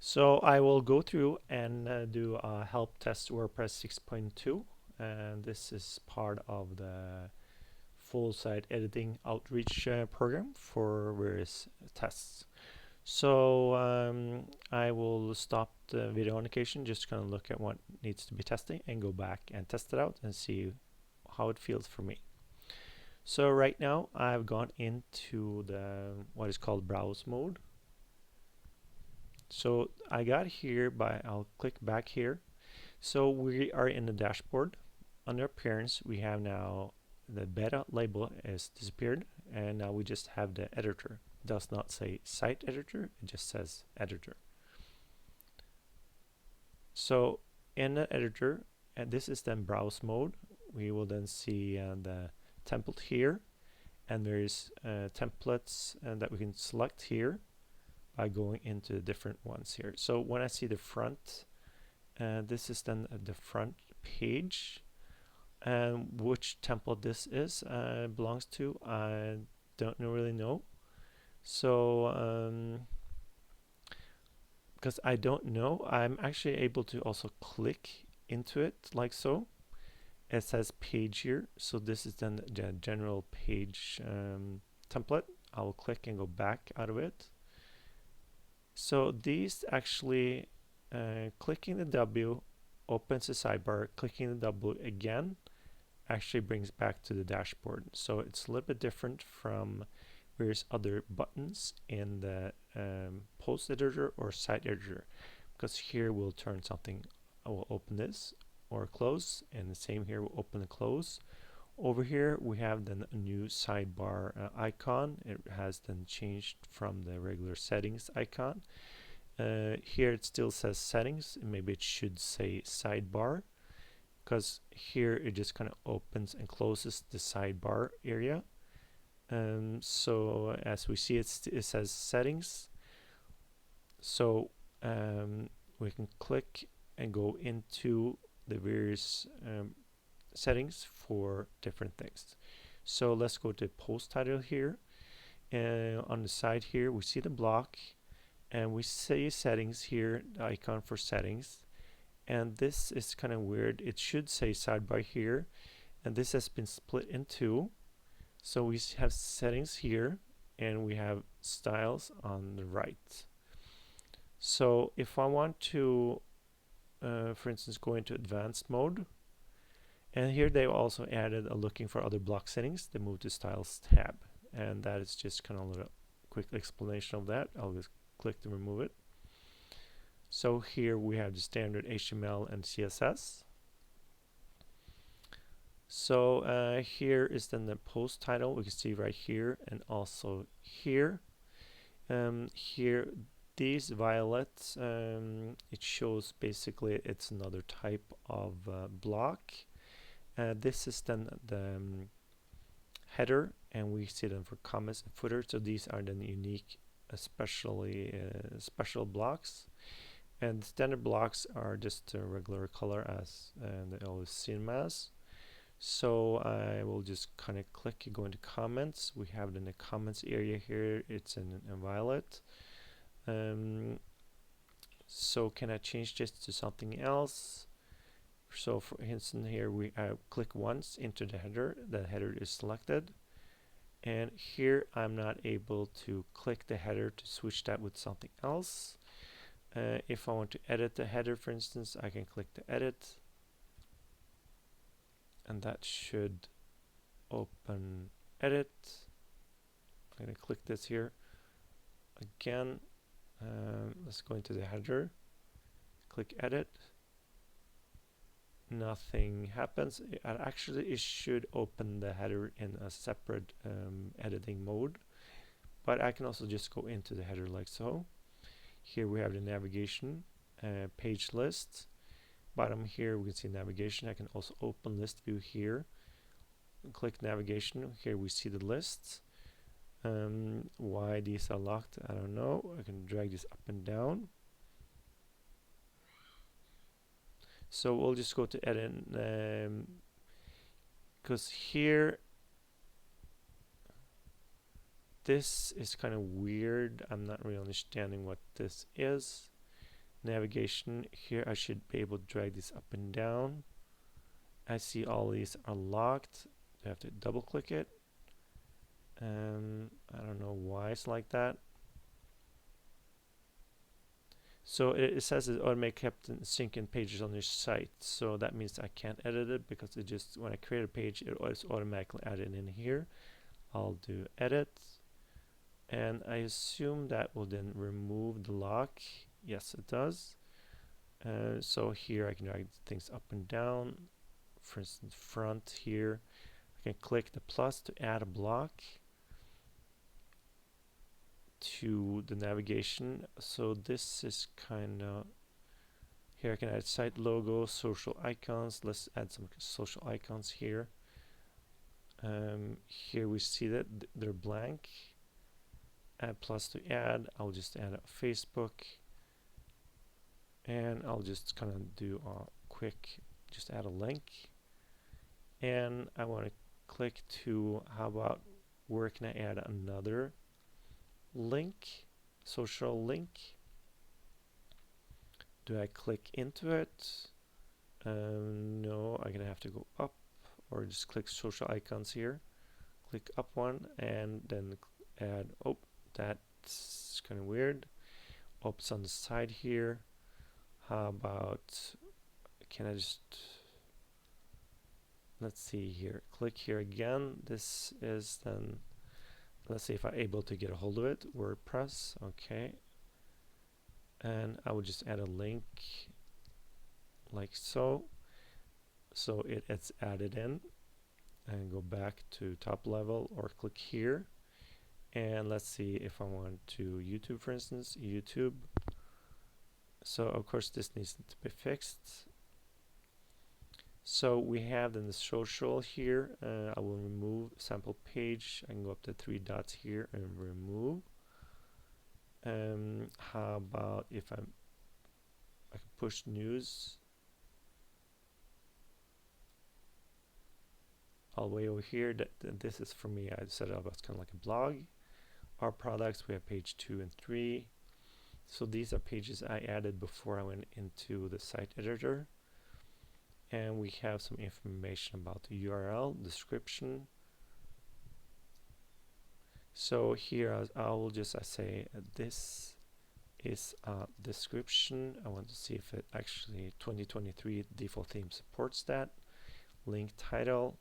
So I will go through and do a help test WordPress 6.2, and this is part of the full site editing outreach program for various tests. So I will stop the video on occasion, just kind of look at what needs to be testing and go back and test it out and see how it feels for me. So right now I've gone into the what is called browse mode. So I got here I'll click back here. So we are in the dashboard. Under appearance, we have now the beta label is disappeared, and now we just have the editor. It does not say site editor, it just says editor. So in the editor, and this is then browse mode, we will then see the template here, and there's templates that we can select here by going into different ones here. So when I see the front, this is then the front page, and which template this is belongs to, I don't really know. So because I don't know, I'm actually able to also click into it like so. It says page here, so this is then the general page template. I will click and go back out of it. So these actually, clicking the W opens the sidebar, clicking the W again actually brings back to the dashboard. So it's a little bit different from various other buttons in the post editor or site editor, because here we'll turn something, I will open this or close, and the same here will open and close. Over here we have then a new sidebar icon. It has then changed from the regular settings icon. Here it still says settings, and maybe it should say sidebar, because here it just kind of opens and closes the sidebar area. So as we see, it says settings. So we can click and go into the various settings for different things. So let's go to post title here. On the side here, we see the block, and we see settings here, the icon for settings. And this is kind of weird. It should say sidebar here, and this has been split in two. So we have settings here, and we have styles on the right. So if I want to, for instance, go into advanced mode, and here they also added a looking for other block settings. They moved to styles tab, and that is just kind of a little quick explanation of that. I'll just click to remove it. So here we have the standard HTML and CSS. So here is then the post title. We can see right here and also here. Here, these violets, it shows basically it's another type of block. This is then the header, and we see them for comments and footer. So these are then unique, especially special blocks. And standard blocks are just a regular color as they always see them as. So I will just kind of click and go into comments. We have it in the comments area here. It's in violet. So can I change this to something else? So for instance, here we click once into the header is selected, and here I'm not able to click the header to switch that with something else. If I want to edit the header, for instance, I can click the edit, and that should open edit. I'm going to click this here again. Let's go into the header, click edit. Nothing happens. It should open the header in a separate editing mode, but I can also just go into the header like so. Here we have the navigation, page list. Bottom here we can see navigation. I can also open list view here. Click navigation. Here we see the lists. Why these are locked, I don't know. I can drag this up and down. So we'll just go to edit, because here this is kind of weird. I'm not really understanding what this is. Navigation here, I should be able to drag this up and down. I see all these are locked. I have to double click it. I don't know why it's like that. So it says it automatically kept syncing pages on your site. So that means I can't edit it because it just, when I create a page, it's automatically added in here. I'll do edit. And I assume that will then remove the lock. Yes, it does. So here I can drag things up and down. For instance, front here. I can click the plus to add a block to the navigation. So this is kind of, here I can add site logo, social icons. Let's add some social icons here. Here we see that they're blank. Add plus to add. I'll just add a Facebook, and I'll just kind of do a quick, just add a link. And I want to click to, how about, where can I add another link, social link? Do I click into it? No, I'm gonna have to go up, or just click social icons here. Click up one and then add, oh, that's kind of weird. Oops, on the side here. How about, can I just, let's see here, click here again. This is then, let's see if I'm able to get a hold of it. WordPress, okay. And I will just add a link like so. So it's added in, and go back to top level or click here. And let's see if I want to YouTube, for instance, YouTube. So of course this needs to be fixed. So we have then the social here. I will remove sample page. I can go up to 3 dots here and remove. How about if I can push news all the way over here? This is for me. I set it up as kind of like a blog. Our products, we have page 2 and 3. So these are pages I added before I went into the site editor. And we have some information about the URL, description. So here I will just say this is a description. I want to see if it actually 2023 default theme supports that. Link title,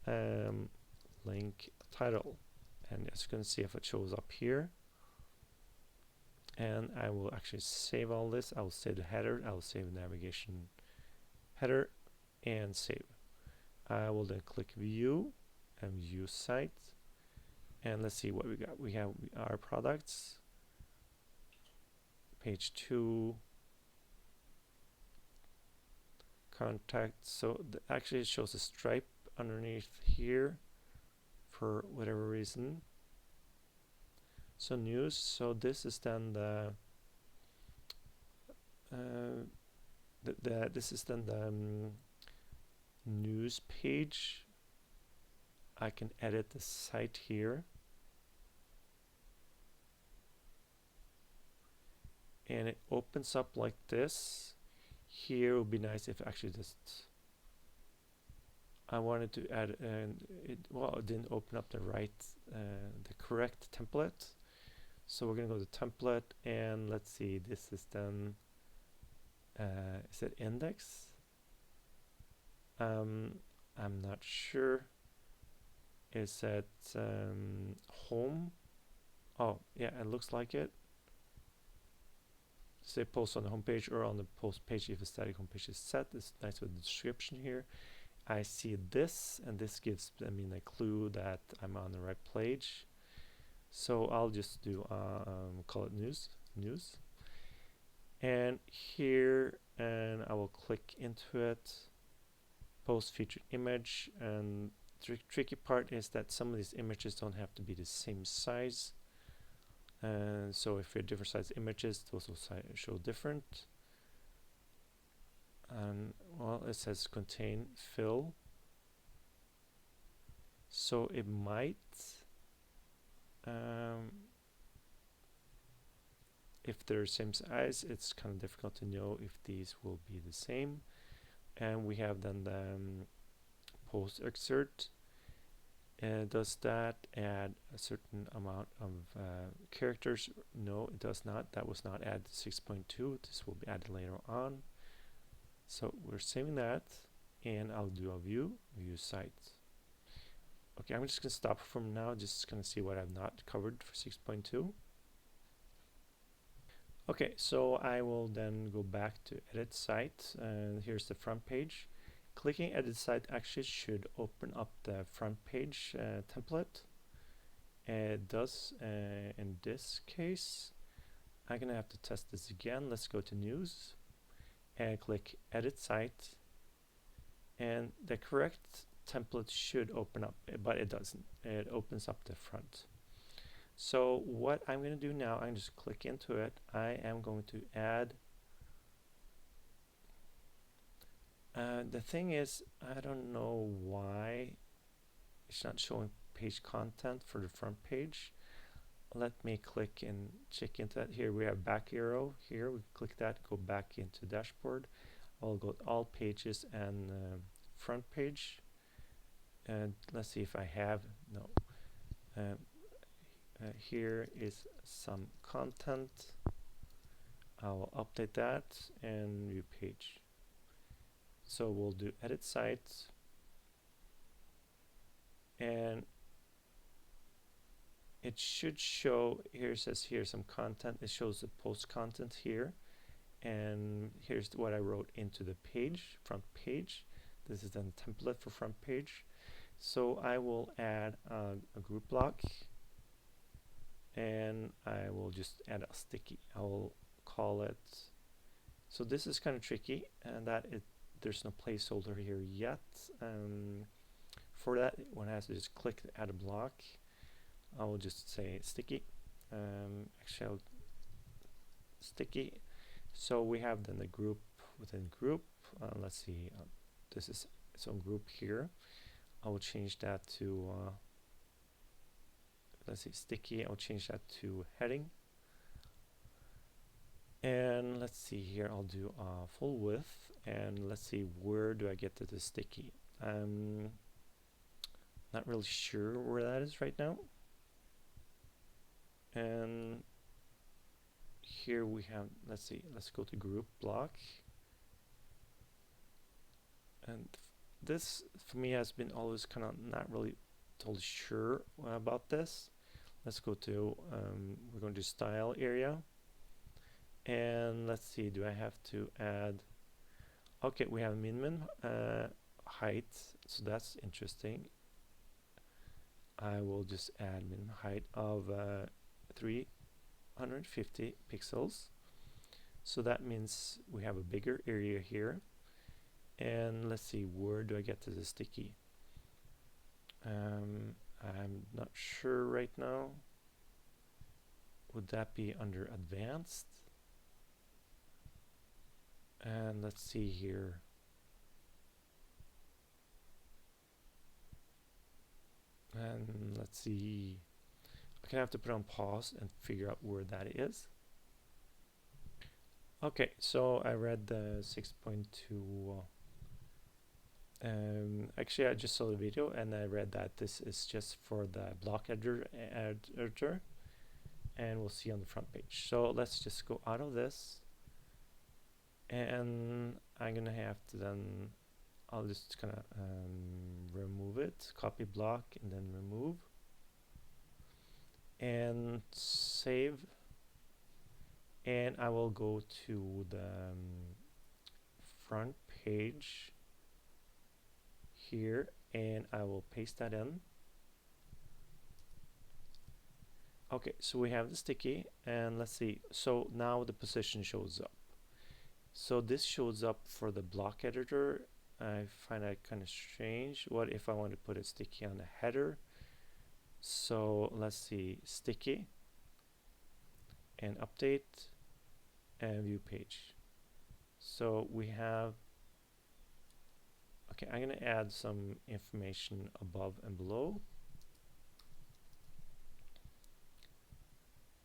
link title, and as you can see, if it shows up here, and I will actually save all this. I will save the header. I will save navigation header and save. I will then click view and view site, and let's see what we got. We have our products, page 2, contact. So actually it shows a stripe underneath here for whatever reason. So news. So this is then the this is then the news page. I can edit the site here, and it opens up like this. Here it would be nice if actually just I wanted to add, and it didn't open up the correct template. So we're gonna go to template, and let's see, this is then is it index? I'm not sure. Is it home? Oh yeah, it looks like it. Say post on the home page or on the post page if the static home page is set. It's nice with the description here. I see this, and this gives a clue that I'm on the right page. So I'll just do call it news, and here, and I will click into it, post featured image. And tricky part is that some of these images don't have to be the same size, and so if you're different size images, those will show different. And well, it says contain fill, so it might if they're same size, it's kind of difficult to know if these will be the same. And we have then the post excerpt. Does that add a certain amount of characters? No, it does not. That was not added to 6.2. This will be added later on. So we're saving that, and I'll do a view site. Okay, I'm just going to stop from now, just going to see what I've not covered for 6.2. Okay, so I will then go back to edit site, and here's the front page. Clicking edit site actually should open up the front page template. It does in this case. I'm gonna have to test this again. Let's go to news and click edit site, and the correct template should open up, but it doesn't. It opens up the front. So what I'm going to do now, I'm just click into it. I am going to add. The thing is, I don't know why it's not showing page content for the front page. Let me click and check into that. Here we have back arrow. Here we click that, go back into dashboard. I'll go to all pages and front page. And let's see if I have. No. Here is some content. I will update that and view page. So we'll do edit site, and it should show, here it says here some content. It shows the post content here, and here's what I wrote into the page, front page. This is then template for front page. So I will add a group block, and I will just add a sticky. I will call it, so this is kind of tricky, and that there's no placeholder here yet. For that, one has to just click add a block. I will just say sticky. Actually, I'll sticky. So we have then the group within group. Let's see, this is its own group here. I will change that to let's see, sticky. I'll change that to heading. And let's see here, I'll do full width, and let's see, where do I get to the sticky? Not really sure where that is right now. And here we have, let's see, let's go to group block. And this for me has been always kind of not really totally sure about this. Let's go to, we're going to style area. And let's see, do I have to add, okay, we have minimum height, so that's interesting. I will just add minimum height of 350 pixels. So that means we have a bigger area here. And let's see, where do I get to the sticky? I'm not sure right now. Would that be under advanced? And let's see here. And let's see. I'm gonna have to put on pause and figure out where that is. Okay, so I read the 6.2. Actually, I just saw the video and I read that this is just for the block editor, and we'll see on the front page. So let's just go out of this. And I'm gonna have to then, I'll just kind of remove it, copy block, and then remove, and save. And I will go to the front page here, and I will paste that in. Okay, so we have the sticky, and let's see. So now the position shows up. So this shows up for the block editor. I find that kind of strange. What if I want to put a sticky on the header? So let's see, sticky, and update, and view page. So we have, okay, I'm going to add some information above and below.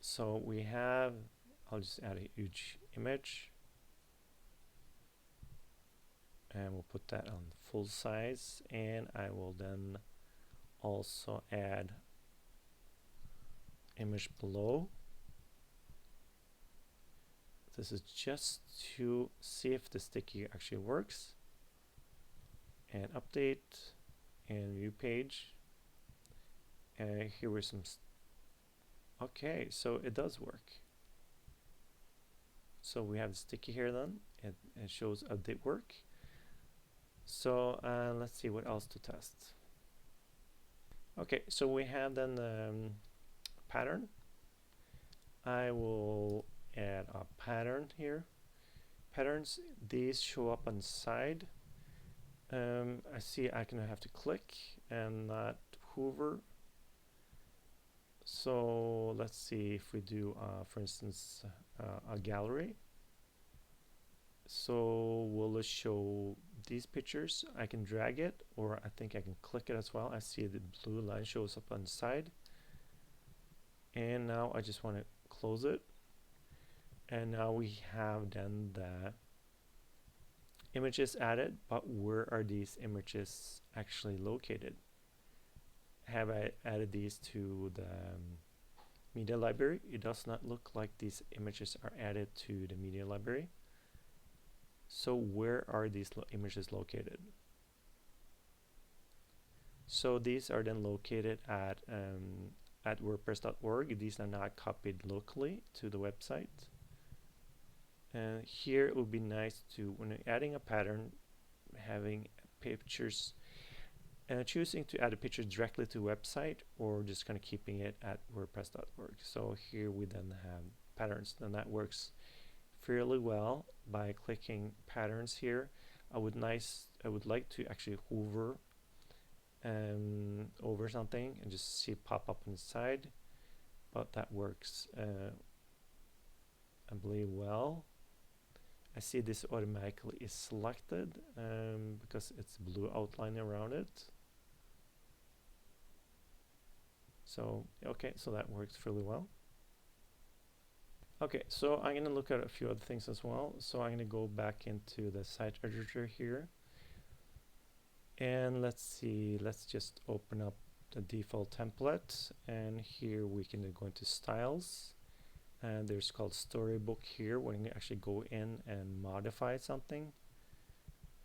So we have I'll just add a huge image, and we'll put that on full size, and I will then also add image below. This is just to see if the sticky actually works. And update and view page. And here were some. Okay, so it does work. So we have the sticky here then. It shows update work. So let's see what else to test. Okay, so we have then pattern. I will add a pattern here. Patterns, these show up on the side. I see I can have to click and not hover. So let's see if we do, for instance, a gallery. So will it show these pictures? I can drag it, or I think I can click it as well. I see the blue line shows up on the side. And now I just want to close it. And now we have then the images added, but where are these images actually located? Have I added these to the media library? It does not look like these images are added to the media library. So where are these images located? So these are then located at WordPress.org. These are not copied locally to the website. And here it would be nice to, when adding a pattern, having pictures, choosing to add a picture directly to website, or just kind of keeping it at WordPress.org. So here we then have patterns, and that works fairly well by clicking patterns here. I would like to actually hover over something and just see it pop up on the side, but that works I believe well. I see this automatically is selected because it's blue outline around it. So okay, so that works fairly well. Okay, so I'm going to look at a few other things as well. So I'm going to go back into the site editor here. And let's see, let's just open up the default template. And here we can go into styles. And there's called storybook here, where you can actually go in and modify something.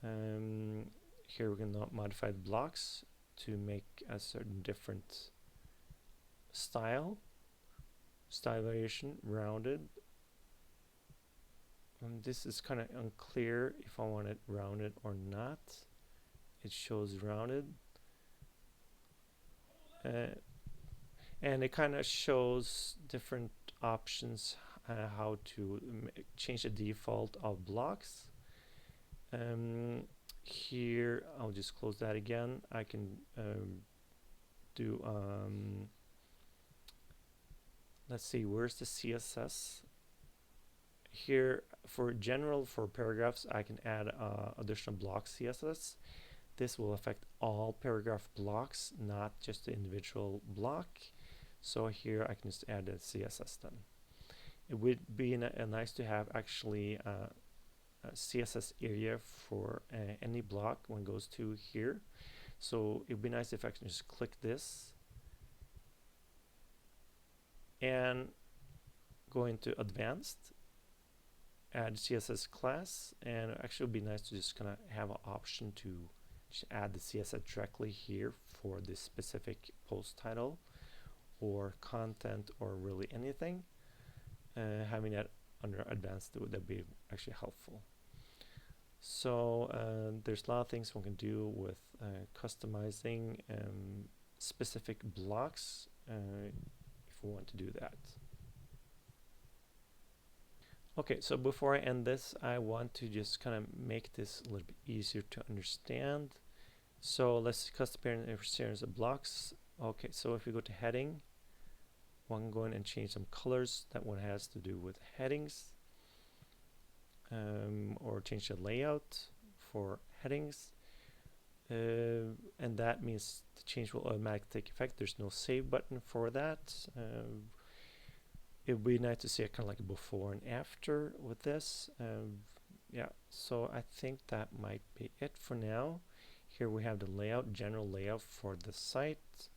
Here we can modify the blocks to make a certain different style variation, rounded. And this is kind of unclear if I want it rounded or not. It shows rounded, and it kind of shows different options how to change the default of blocks. Here I'll just close that again. I can do let's see, where's the CSS? Here for paragraphs, I can add additional block CSS. This will affect all paragraph blocks, not just the individual block. So here I can just add a CSS then. It would be nice to have actually a CSS area for any block when it goes to here. So it would be nice if I can just click this and go into advanced, add CSS class, and actually it would be nice to just kind of have an option to just add the CSS directly here for this specific post title or content or really anything. Having that under advanced would be actually helpful. So there's a lot of things one can do with customizing specific blocks if we want to do that. Okay, so before I end this, I want to just kind of make this a little bit easier to understand. So let's custom series of blocks. Okay, so if we go to heading, one can go in and change some colors. That one has to do with headings, or change the layout for headings. And that means the change will automatically take effect. There's no save button for that. it would be nice to see a kind of like a before and after with this. Yeah, so I think that might be it for now. Here we have the layout, general layout for the site.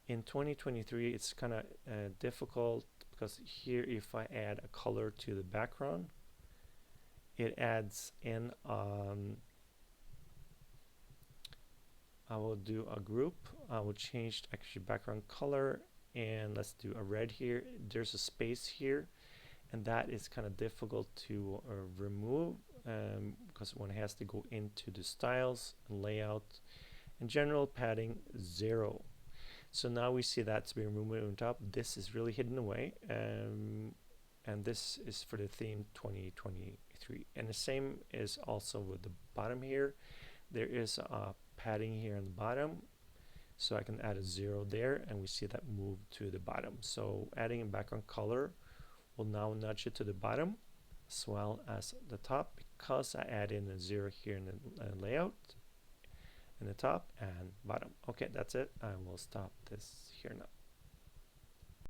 In 2023, it's kind of difficult because here if I add a color to the background, it adds in I will do a group. I will change actually background color, and let's do a red here. There's a space here, and that is kind of difficult to remove because one has to go into the styles and layout and general padding 0. So now we see that's being removed on top. This is really hidden away, and this is for the theme 2023. And the same is also with the bottom here. There is a padding here on the bottom, so I can add a 0 there, and we see that move to the bottom. So adding a background color will now nudge it to the bottom as well as the top, because I add in a 0 here in the layout in the top and bottom. Okay, that's it. I will stop this here now.